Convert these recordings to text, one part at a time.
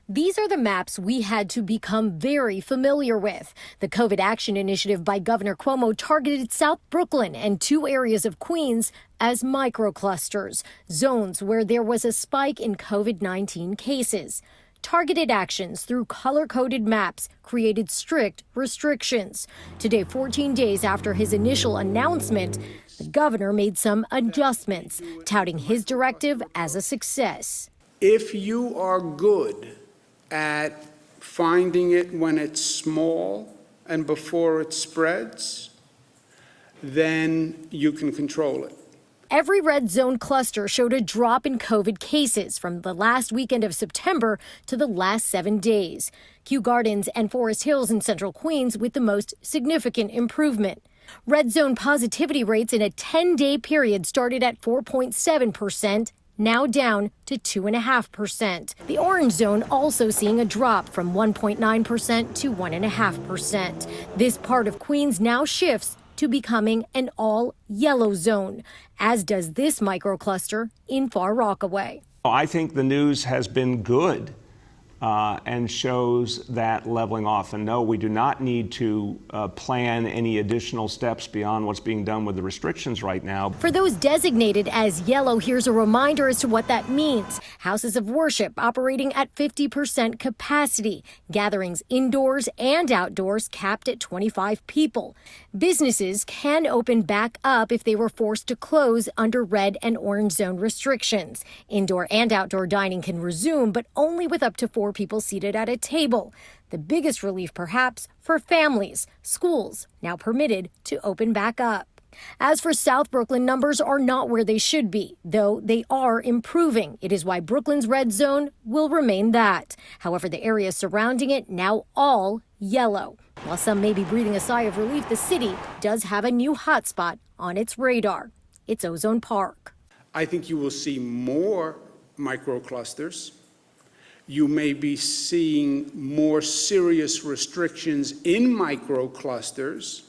These are the maps we had to become very familiar with. The COVID Action Initiative by Governor Cuomo targeted South Brooklyn and 2 areas of Queens as microclusters, zones where there was a spike in COVID-19 cases. Targeted actions through color-coded maps created strict restrictions. Today, 14 days after his initial announcement, the governor made some adjustments, touting his directive as a success. If you are good at finding it when it's small and before it spreads, then you can control it. Every red zone cluster showed a drop in COVID cases from the last weekend of September to the last 7 days. Kew Gardens and Forest Hills in central Queens with the most significant improvement. Red zone positivity rates in a 10-day period started at 4.7%. Now down to 2.5%. The orange zone also seeing a drop from 1.9% to 1.5%. This part of Queens now shifts to becoming an all-yellow zone, as does this microcluster in Far Rockaway. I think the news has been good and shows that leveling off. And no, we do not need to plan any additional steps beyond what's being done with the restrictions right now. For those designated as yellow, here's a reminder as to what that means. Houses of worship operating at 50% capacity. Gatherings indoors and outdoors capped at 25 people. Businesses can open back up if they were forced to close under red and orange zone restrictions. Indoor and outdoor dining can resume, but only with up to 4 people seated at a table. The biggest relief, perhaps, for families. Schools now permitted to open back up. As for South Brooklyn, numbers are not where they should be, though they are improving. It is why Brooklyn's red zone will remain that. However, the areas surrounding it now all yellow. While some may be breathing a sigh of relief, the city does have a new hotspot on its radar. It's Ozone Park. I think you will see more microclusters. You may be seeing more serious restrictions in microclusters,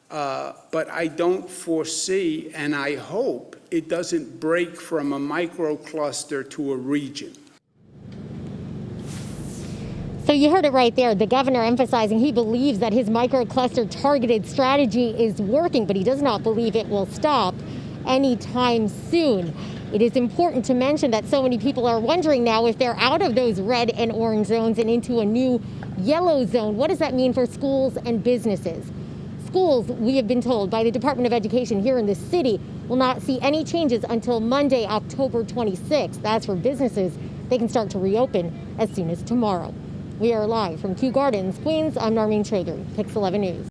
but I don't foresee, and I hope, it doesn't break from a microcluster to a region. So you heard it right there. The governor emphasizing he believes that his microcluster targeted strategy is working, but he does not believe it will stop anytime soon. It is important to mention that so many people are wondering now if they're out of those red and orange zones and into a new yellow zone. What does that mean for schools and businesses? Schools, we have been told by the Department of Education here in the city, will not see any changes until Monday, October 26th. As for businesses, they can start to reopen as soon as tomorrow. We are live from Kew Gardens, Queens. I'm Narmeen Chaudhry, Pix 11 News.